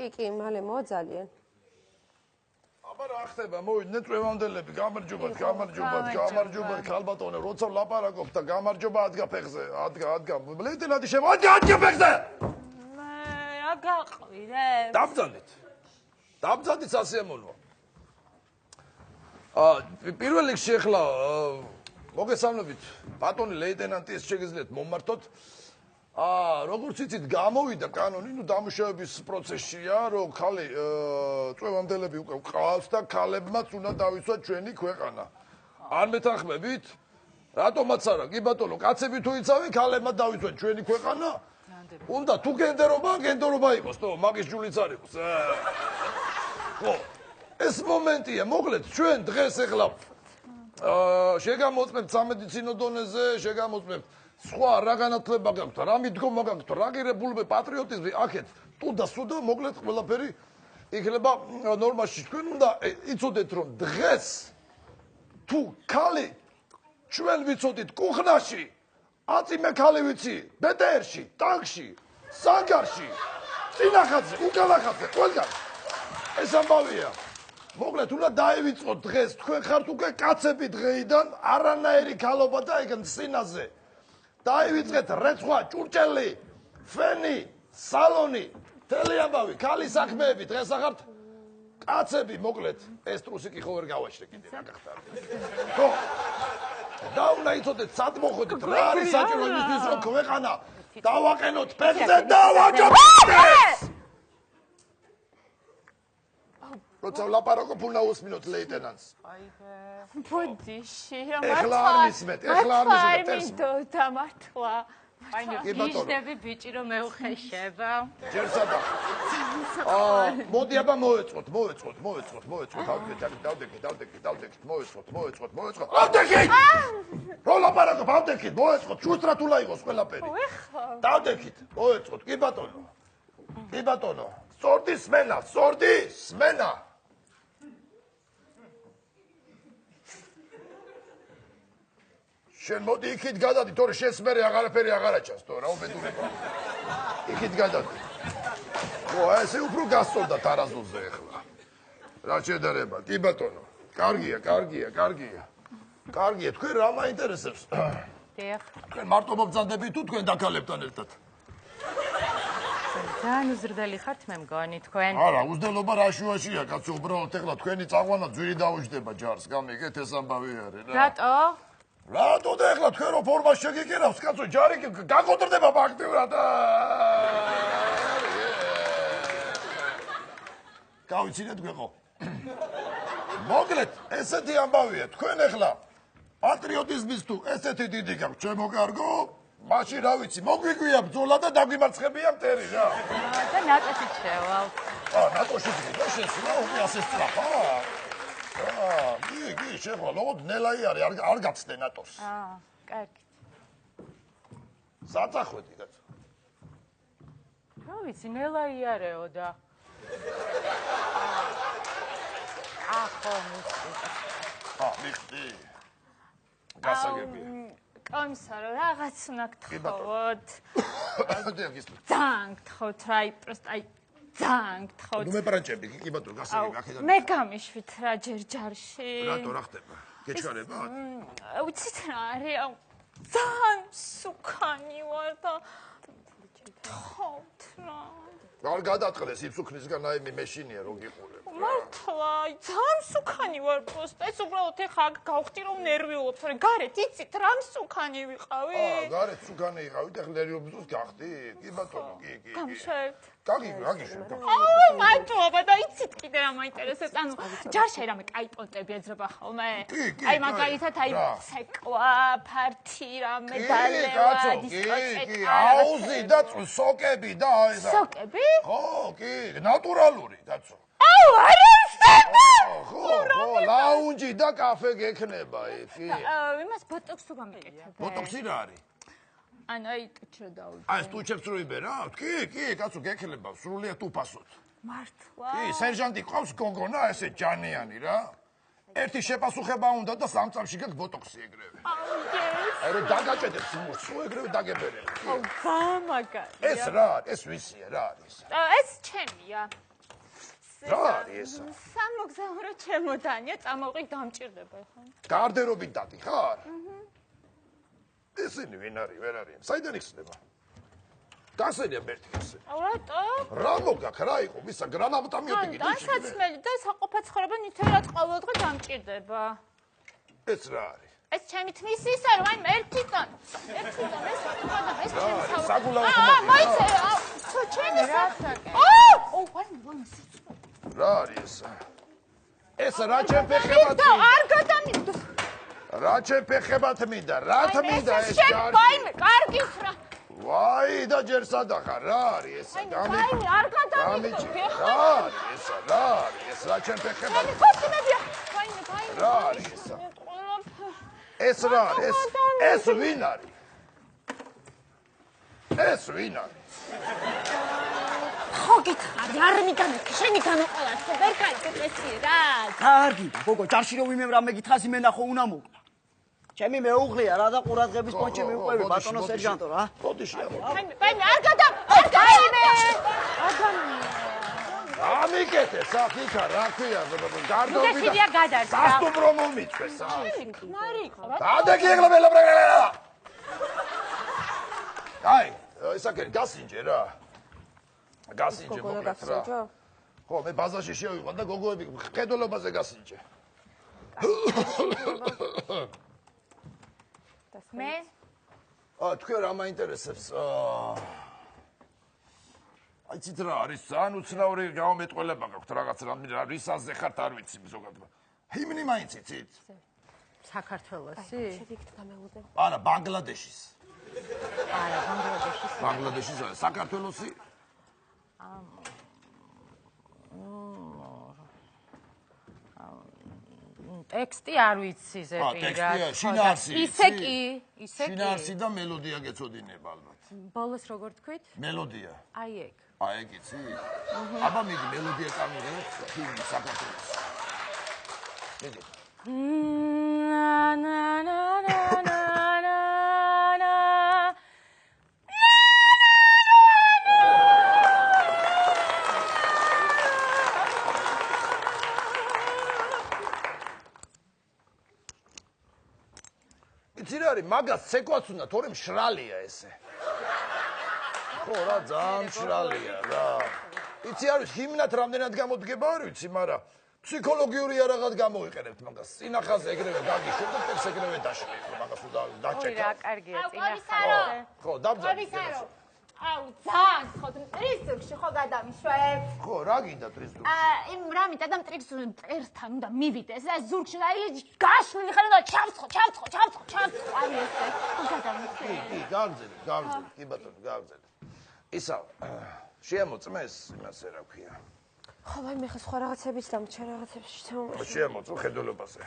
კი, მალე მოძალიან. აბა რა ხდება, მოვიდნენ წვევამდელები, გამარჯობათ, ქალბატონო, როცა ლაპარაკობთ და გამარჯობა ადგა ფეხზე, ადგა. ლეიტენანტი ადგა ფეხზე. რა გაყვირებ? დამძანდით სასიამოვნოა. პირველ რიგში ახლა მოგესალმებით, ბატონი ლეიტენანტი, ეს შეგიძლიათ მომმართოთ. როგორც იცით, გამოვიდა კანონი, დამუშავების პროცესშია, რომ ხალი წვევამდელები უკვე ყავს და ქალებმაც უნდა დავიცვათ ჩვენი ქვეყანა. არ მეთანხმებით? რატომაც არა, კი ბატონო, კაცები თუ იცავენ, ქალებმაც დავიცვათ ჩვენი ქვეყანა. უნდა თუ გენდერობა იყოს, თო, მაგის ჯულიც არ იყოს. ხო, ეს მომენტია, მოკლედ, ჩვენ დღეს ახლა შეგამოწმებთ სამედიცინო დონეზე, შეგამოწმებთ სხვა რა განათლება გაქვთ, რა მიდგომა გაქვთ, რა ღირებულება, პატრიოტიზმი, აქეთ თუ და სუ და მოკლედ ყველაფერი იქნება ნორმაში. თქვენ უნდა იცოდეთ, რომ დღეს თუ ქალი ჩვენ ვიცოდით კუხნაში, აწიმე ქალი ვიცი, ბეტერში, ტანკში, სანგარში, წინახაძე, უკანახაძე, ყველგან. ეს ამბავია. მოკლედ უნდა დაივიწყოთ დღეს, თქვენ ხართ უკვე კაცები დღეიდან, არანაირი ქალობა და ეგ სინაზე. დაივიწყეთ რეცხვა, ჭურჭელი, ფენი, სალონი, მთელი ამბავი, ქალის საქმეები, დღეს ახართ კაცები, მოკლედ, ეს ტრუსიკი ხო ვერ გავაჩნე კიდე რა გახდა. ხო. და უნდა იცოდეთ, სად მოხვედით, რა არის საჭირო იმისთვის, რომ ქვეყანა დავაყენოთ ფეხზე და ვაჯობდეს. როცა ვლაპარაკობ, უნდა უსმინოთ ლეიტენანტს. ბოდიში, ეხლა არ მისმეთ, ეხლა არ მისმეთ. დამართლა. გიჟდები ბიჭი რომ მეუხეშება. ჯერსადა. მოდი აბა მოვეწყოთ. დავდექით, მოვეწყოთ. ავდექით! რო ლაპარაკობ, ავდექით, მოვეწყოთ, შუსტრად უნდა იყოს ყველაფერი. დავდექით, მოვეწყოთ, კი ბატონო. სორდი სმენა. შენ მოდი იქით გადადი, თორე შენს მერე აღარაფერი აღარ აჩანს, თო რა უბედურება. იქით გადადი. ხო, ესე უფრო გასწორდა თარაზულზე ახლა. რა შედარება, კი ბატონო. კარგია. თქვენ რა მაინტერესებს? დიახ. თქვენ მარტო მობრძანდებით თუ თქვენ დაქალებთან ერთად? ძალიან უზრდელი ხართ მე მგონი თქვენ. არა, უზრდელობა რა შუაშია, კაცო, უბრალოდ ახლა თქვენი წაღვანა ძვირი დაუჯდება ჯარს, გამიგეთ, ეს ამბავი არის რა. რატო და ახლა თქვენ რო ფორმას შეგიკირავთ, კაცო, ჯარი გაკონტრდება აქტიურად. გავიცინეთ გვეყო. მოკლედ, ესეთი ამბავია, თქვენ ახლა პატრიოტიზმის თუ ესეთი დიდი გაქვთ, ჩემო კარგო, მაშინ რა ვიცი, მოგვიგვია ბრძოლა და დაგვიმარცხებია მტერი რა. და ნატოშიც შევალ. ნატოშიც გიდა შენს რა უკვე ასე სწრაფა. კი, შეხვალ, ოღონდ ნელაი არის, არ გაცდე ნატოს. კარგი. საწახვედი კაცო. რა ვიცი, ნელაი არეო და. ხო, მიხდი. გასაგებია. კომისარო, რაღაც უნდა გთხოვოთ. ძალიან გთხოვთ, ძალიან გთხოვთ. ნუ მეპრანჭები, კი ბატონო, გასაგები აქედან. მე გამიშვით რა ჯერ ჯარში. რატო რა ხდება? გეჩქარება? უცით რა არის, ძალიან სუქანი ვარ და გთხოვთ რა. არ გადაწყდეს იფსუქნისგან აიმი მეშინია რო გიყურებ. მართლა, ძალიან სუქანი ვარ პოსტ. ეს უბრალოდ ეხა გავხდი რომ ნერვიულობ, თორე გარეთ იცით რა სუქანი ვიყავი. გარეთ სუქანი იყავით, ეხლა ნერვიულობ გახდი? კი ბატონო, კი. გამშვებთ. გაგიშვებ. მადლობა და იცით კიდე რა მაინტერესებს, ანუ ჯარში რამე კაი პონტები ეძრება ხოლმე? აი მაგალითად აი ცეკვა, ფართი რამე დალევა, დისკოტეკა. აუზი და სოკები და აი ეს. სოკები? ხო, კი, ნატურალური, კაცო. ხო, ლაუნჯი და კაფე გექნება იქ. იმას ბოტოქს თუ გამიკეთებ? ბოტოქსი რა არის? ანუ აი ტუჩო დაუჯე. აი სტუჩებს რო იბერავთ? კი, კაცო, გექნება სრულიად უფასოდ. მართლა? კი, სერჟანტი ყავს გოგონა, ესე ჯანიანი რა. ერთი შეპასუხება უნდა და 3 წამში გაქვს ბოტოქსი ეგრევე. აი რომ დაგაჭედებ სიმურს, სულ ეგრევე დაგებერებ. გამაგარი. ეს რა არის? ეს ვისია რა არის? ეს ჩემია. რა არის ესა? სამოგზაურო ჩემოდანია, წამოვყი დამჭირდება ხო? გარდერობით დადი ხარ? ესენი ვინ არის, ვერ არის? საიდან იხსნება? გასენია მერტი ესე. რატო? რა მოგაქ რა იყო? მისა გრანამტამიოტი გიდიში. დასაცმელი და საყოფა ცხოვრება ნიჩერად ყოველდღე დამჭირდება. ეს რა არის? ეს ჩემი თმის ისა რომ აი ერთი წონ ეს ჩემი საგულავო მაიცე ჩემი საქმე რა არის ესა? ეს რა ჩემ ფეხებად არ გადამიდო რა ჩემ ფეხებად მინდა რა თმინდა ეს ჯარი ვაიმე კარგის რა ვაი და ჯერ სადახარ რა არის ესა ვაიმე არ გადამიდო რა არის ესა რა არის ეს რა ჩემ ფეხებად კოსტუმებია ვაიმე რა არის ესა ეს რა არის ეს ვინ არის ეს ვინ არის ხო გითხარი არ მიგანეთ შენი გამოყოლა ვერ გაიგეთესი რა კარგი გოგო ჯარში რო ვინმე რამე გითხას იმენა ხო უნდა მოკლა ჩემი მეუღლეა რა და ყურადღების პონჩი მიყვები ბატონო სერჟანტო რა მოდი შეამო ვაიმე არ გაიმე ამიკეთე საფიქა რა ქვია გარდობი და გეშიდია გადარჩა სასტუმრო მომიწვეს ხმარი იყო რა დადეგიეგლა ბელაბრაგრა აი ესაკენ გასინჯე რა გასინჯე მოკლედ რა ხო მე ბაზარში შევიყავ და გოგოები ხედველობაზე გასინჯე მე თქვენ რა მაინტერესებს აიცით რა არის ძალიან უცნაური გამომეტყველება გაქვთ რაღაც რა რისაზე ხართ არ ვიცი ზოგადად ჰიმნი მაინც იცით საქართველოსი შევიქთ გამელოდე არა ბანგლადეშის არა ბანგლადეშის საქართველოსი ტექსტი არ ვიცი ზეპირად შინაარსი ისე კი შინაარსი და მელოდია გეწოდინება ალბათ ბოლოს როგორ თქვით მელოდია აი ეგ აი ეგ იცი აბა მიდი მელოდია წამიღეთ ჰიმნი საქართველოს მიდი ნა ნა ნა ნა იცი მაგას ცეკვაც უნდა თორემ შრალია ესე ხო რა ძალიან შრალია რა იცი არის ჰიმნად რამდენად გამოდგება არ ვიცი მაგრამ ფსიქოლოგიური არაღად გამოიყენებთ მაგას წინახაზე ეგრევე გაგიშვებ და ტექსტ ეგრევე დაშლით მაგას უნდა დაჭერა რა კარგია წინახაზე ხო დაბძანეთ აუ ძალიან ხო ტრიზურში ხო გადამიშვებ ხო რა გინდა ტრიზურში იმ რამით ადამ ტრიზურთან უნდა მივიდეს და ზურგში აი გაშვილი ხარ და ჩავცხო აი ესე ხო გადამიშვებ კი გაგზელეთ კი ბატონო გაგზელეთ ისა შეამოწმეს იმასე რა ქვია ხო ვაიმე ხა სხვა რაღაცების დამჭა რაღაცებს შეამოწმე შეამოწმ ხედველობაზე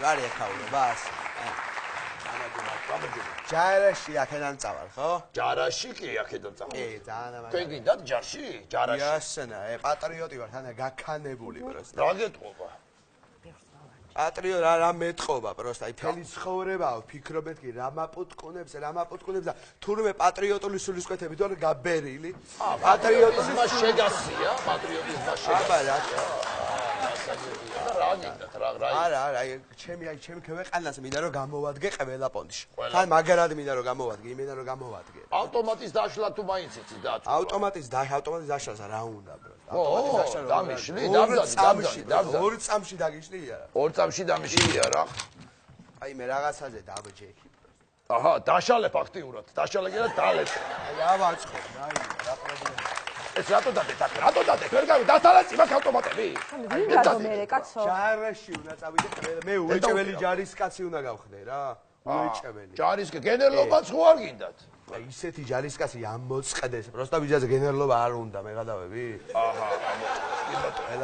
ჯარი ეხაურებას ჯარაში აქედან წავალ ხო? ჯარაში კი აქედან წავალ. კი, ძალიან ამაგი. თქვენ გინდათ ჯარში? ჯარაში. იასნა, პატრიოტი ვარ, თან გაქანებული პროსტა. რა გეტყობა? პატრიოტი რა მეტყობა პროსტა, აი თელი ცხოვრებაა, ფიქრობთ კი რა მაპუტკუნებს და თურმე პატრიოტული სულისკვეთები თუ გაბერილი. პატრიოტიზმა შეგასია, პატრიოტიზმა შეგასია. აბა რა რა გინდათ რა არა ჩემი ქვეყანას მინდა რომ გამოვადგე ყველა პონტში თან მაგარად მინდა რომ გამოვადგე იმენა რომ გამოვადგე ავტომატის დაშლა თუ მაინც იცი და ავტომატის დაშლას რა უნდა ბრო დამიშლი ორ წამში დაგიშლია ორ წამში დამიშლია რა აი მე რაღაცაზე დაბჯექი აჰა დაშალებ აქტიურად დაშალე და დალებ აი ავაწყო რა პრობლემა ეს რატო დადეთ ვერ გავი დასალაც იმას ავტომატები ვინ გადომერე კაცო ჯარში უნდა წავიდე მე უეჭველი ჯარისკაცი უნდა გავხდე რა უეჭველი ჯარისკაცი გენერლობაც ხო არ გინდათ აი ისეთი ჯარისკაცი ამოწყდეს პროსტა ვიძაზე გენერლობა არ უნდა მე გადავები აჰა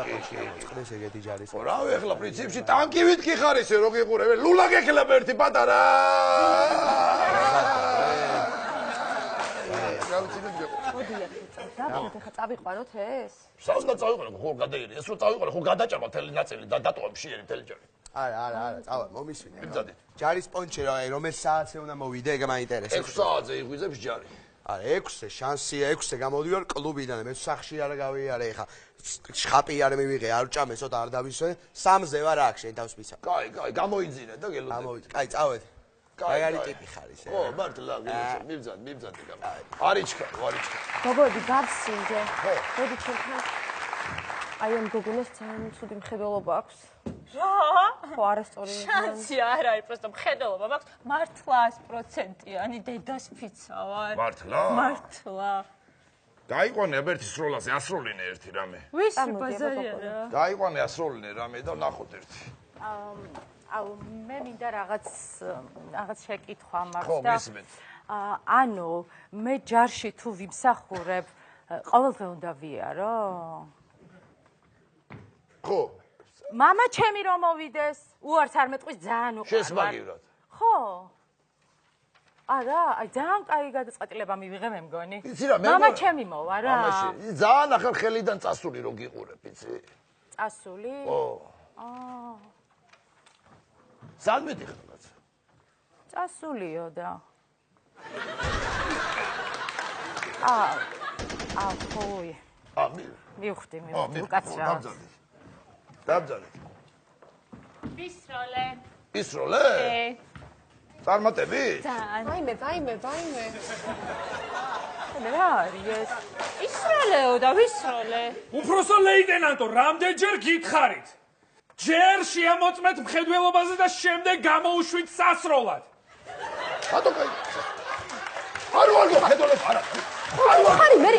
ამოწყდეს ეგეთი ჯარისკაცი რა ეხლა პრინციპში ტანკივით კი ხარ ისე რო გიყურებ ლულა გექლებ ერთი პატარა ხა წავიყვანოთ ეს? სას და წავიყვანო ხო გადაირი ეს რო წავიყვანო ხო გადაჭამა თელი ნაწილი და დატოვა მშიერი თელი ჯარი არა წავალ მომისვინე მიბძადეთ ჯარის პონჩი რა რომელ საათზე უნდა მოვიდე ეგ მაინტერესებს 6 საათზე იღვიძებს ჯარი არა 6-ე შანსია 6-ე გამოდივარ კლუბიდან მე სახში არ გავიარე ეხა შხაპი არ მივიღე არ ჭამე ცოტა არ დავისვენ 3-ზე ვარ აქ შენ თავს მიცავ კაი გამოიძინე და გელოდე გამოვიდე კაი წავედ მაგარი ტიპი ხარ ისე ხო მართლა მიბძან არიჩქარ გოგოები გავსინჯე მოდი ჩვენთან აი ამ გოგონას ძალიან ცუდი მხედველობა აქვს რა? ხო არასწორი შანსი არ არის, просто მხედველობა მაქვს, მართლა 100%-იანი დედას ფიცა ვარ. მართლა. დაიყვანე აბერტი სროლაზე ასროლინე ერთი რამე. ვისი ბაზარია რა? დაიყვანე ასროლინე რამე და ვნახოთ ერთი. აუ მე მინდა რაღაც შეკითხვა მაქვს ხო, და მისმენთ. ანუ მე ჯარში თუ ვიმსახურებ, ყოველდღე უნდა ვიარო? ხო. მამა ჩემი რომ მოვიდეს, უარს არ მეტყვის ძალიან უყვარს. შესმაგივრად. ხო. არა, აი ძალიან კაი გადაწყვეტილება მივიღე მე მგონი. იცი რა, მე მამა ჩემი მოვა რა. ამაში ძალიან ახალ ხელიდან წასული რო გიყურებ, იცი? წასული? ო. ზალმედი ხალხს. წასულიო და. ხოი. მივხვდი, უკაცრავ. დაბძალეთ. ვისროლე. ისროლე? წარმატები? ვაიმე რა არის ეს? ისროლეო და ვისროლე. უფროსო ლეიტენანტო, რამდენჯერ გითხარით? ჯერ შეამოწმეთ მხედველობაზე და შემდეგ გამოუშვით სასროლად. ბატონო კაი. არ ვარ გხედოლებ არა. ხარი მე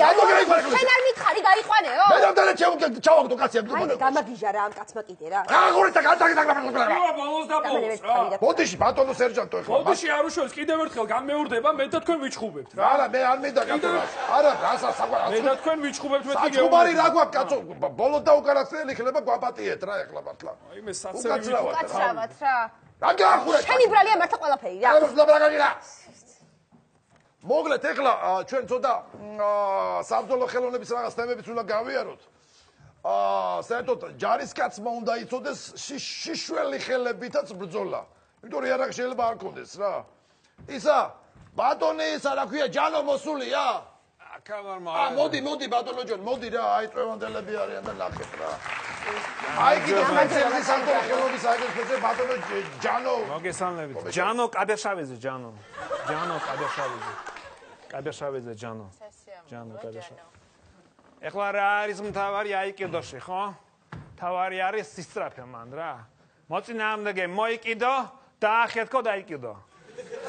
შენ არ მითხარი გაიყვანეო მე რამდენი ჩავაგდო კაცი აი გამაგიჟა რა ამ კაცმა კიდე რა აგურიცა გადაგდა რა ბოლოს და ბოლოს რა. ბოდიში ბატონო სერჟანტო ეხლა. ბოდიში არ უშავს კიდევ ერთხელ გამეორდება მე და თქვენ ვიჩხუბებთ რა. არა მე არ მინდა კაცოს. არა რასაც საყვარელს. მე და თქვენ ვიჩხუბებთ მე თქო. საუბარი რა გვაქვს კაცო ბოლოს და უკანასკნელი ხლება გვაპატიეთ რა ეხლა მართლა. აი მე საცერი უკაცრავად რა რა გაახურეთ. შენი ბრალია მართლა ყველაფერი რა რა მოგლეთ ეხლა ჩვენ ცოტა საბრძოლო ხელოვნების რაღაც თემებიც უნდა გავიაროთ. საერთოდ ჯარისკაცმა უნდა იცოდეს შიშველი ხელებითაც ბრძოლა. იმიტომ რომ იარაღი შეიძლება არ კონდეს რა. ისა ბატონი ისა რა ქვია ჯანო მოსულია? მოდი ბატონო ჯონ, მოდი რა, აი წვევანდელები არიან და ნახეთ რა. აი კიდე სპეციალური საბრძოლო ხელოვნების აგენტზე ბატონო ჯანო. მოგესალმებით. ჯანო კადაშავიძე ჯანო. კადაშავიძე ჯანო. ეხლა რა არის მთავარი აიკიდოში, ხო? მთავარი არის სისწრაფე მან რა. მოწინააღმდეგე მოიკიდო და ახეთქო დაიკიდო.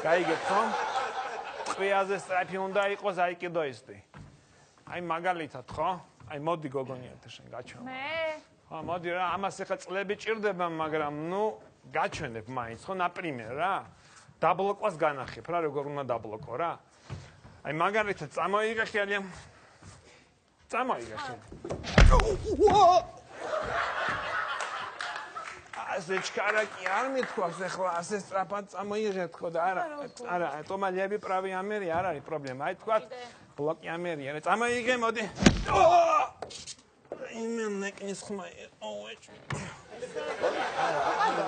გაიგეთ ხო? წვიაზე სწრაფი უნდა იყოს აიკიდოისტი. აი მაგალითად ხო? აი მოდი გოგონიათ შენ გაჩვენ. მე? ხო, მოდი რა, ამას ეხა წლები ჭირდება, მაგრამ ნუ გაჩვენებ მაინც ხო, ნაპრიმერ რა. დაბლოკვას განახებ რა, როგორ უნდა დაბლოკო რა. აი მაგალითად წამოიღე ხალხი. ასე ჩქარაკი არ მithქვას ეხლა ასე სწრაფად წამოიღეთ ხო და არა ტომალიები pravი ამერი არ არის პრობლემა აი თქვა ბლოკი ამერია წამოიღე მოდი იმენ ნეკნის ხმა ოუეჭ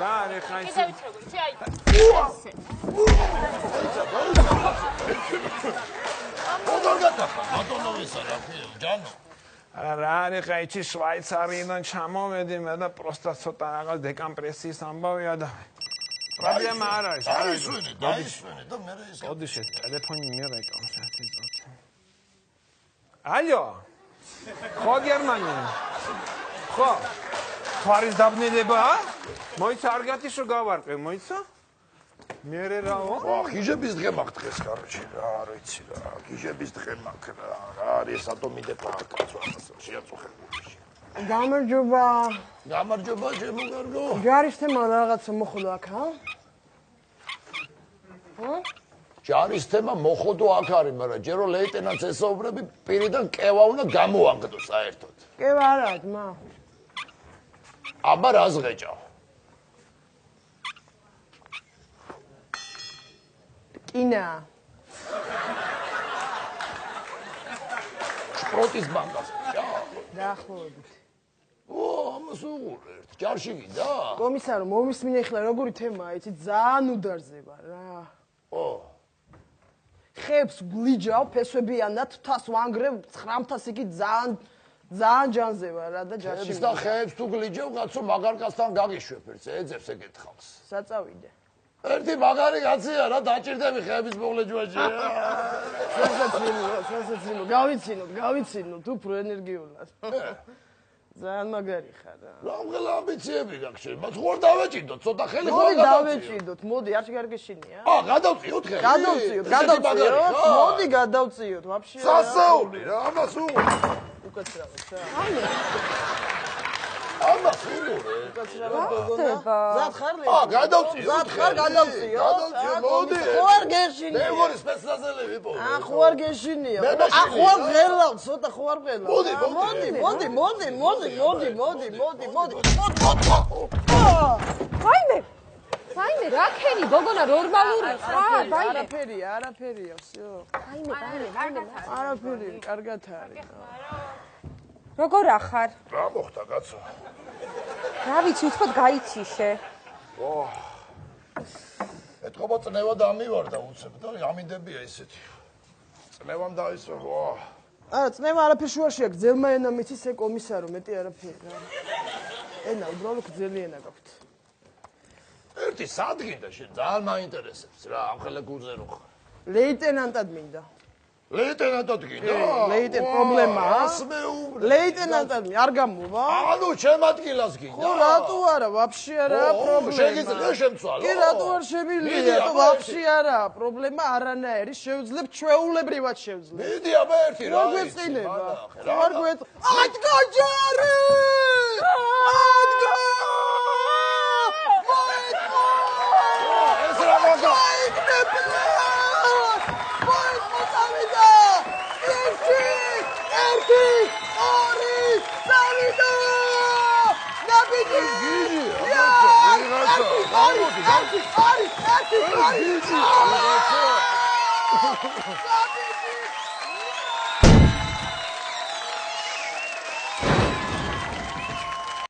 რა ეხლა ის კიდევ როგორ აი რა ეხლა ის შვაიცარიიდან ჩამოვედი მე და პროსტა ცოტა რაღაც დეკომპრესიის ამბავია და პრობლემა არ არის დაისვენე და მე ის ოდიშე ტელეფონი მიერეკავს ერთი წუთი ალო ხო გერმანია ხო ფარის დაბნელება მოიცა არ გათიშო გავარკვე მოიცა მერე რაო ხიჟების დღე მაქვს დღეს კაროჩი რა არ ვიცი რა ხიჟების დღე მაქვს რა არის ატომი დეპარტამენტი შეაწუხებული გამარჯობა ჩემო გარგო ჯარის თემა რაღაცა მოხდო აქ ჯარის თემა მოხდო აქ არის მაგრამ ჯერო ლეიტენანტს ესაუბრები პირიდან კევა უნდა გამოაგდო საერთოდ კევა არა ძმა აბა რას ღეჭავ კინა სპროტის ბანკას დაახლოებით ამას უყურებთ ჯარში გინდა კომისარო მომისმინე ხლა როგორი თემაა იცი ძალიან უდარზება რა ხებს გლიჯავ ფესვებიანად თას ვანგრევ 900 იქით ძალიან ჯანზე ვარ რა და ჯაში. ხებს და ხებს თუ გლიჯავ კაცო მაგარკასთან გაგიშვებ ერთს ეძებს ეკითხავს. საწავიდე. ერთი მაგარი კაცია რა დაჭირდები ხების მოგლეჯვაჭი. სასაცილო, გავიცინოთ უფრო ენერგიულად. ძალიან მაგარი ხარ რა. რა ყველა ამბიციები გაქვს შენ? მათ ხوار დავეჭიდოთ, ცოტა ხელი მოდი ხوار დავეჭიდოთ, მოდი არ შეგარგეშინია. გადავწიოთ ხელი. გადავწიოთ, მოდი გადავწიოთ, ვაფშე. სასაული რა, ამას უღო. უკაცრავად რა. ამას უღო. უკაცრავად გოგონა. ზად ხარ ლე? გადავწიოთ. ზად ხარ გადავწიოთ. მოდი. ხوار გეშინია. მე მგონი სპეცნაზელი ვიპოვე. ხوار გეშინია. ხوار ღერლავ, ცოტა ხوار ღერლავ. მოდი. საიმე რა ქენი გოგონა ნორმალური ხარ არაფერია, всё. არაფერია, კარგად არის. როგორ ახარ რა მოხდა კაცო? რა ვიცი უცხოდ გაიციშე ეთქობა წნევა დამივარდა უცებ და ამინდებია ისეთი. წნევამ დაისვა. არა, წნევა არაფერ შუაში აქვს, ძელმა ენა მიცის ე კომისარო, მეტი არაფერი რა. ენა უბრალოდ გძელი ენა გაქვთ. ერთი სადგინდა შენ ძალიან მაინტერესებს რა, ამ ხელა გულზე რო ხარ. ლეიტენანტად მინდა. ლეიტენანტად გინდა? ლეიტენ პრობლემაა. ასმეუბრე. ლეიტენანტად არ გამოვა? ანუ ჩემ ადგილას გინდა? ხო, რატო არა, ვაფშე არაა პრობლემა. შეგიძლია შემცვალო? კი, რატო არ შემიძლია? ვაფშე არაა პრობლემა არანაირი, შევძლებ ჩვეულებრივად შევძლებ. მიდი აბა ერთი რა. რა გვეწყინება? არ გვეწ ადგაჯარი! ეს რა მაგა? Ari!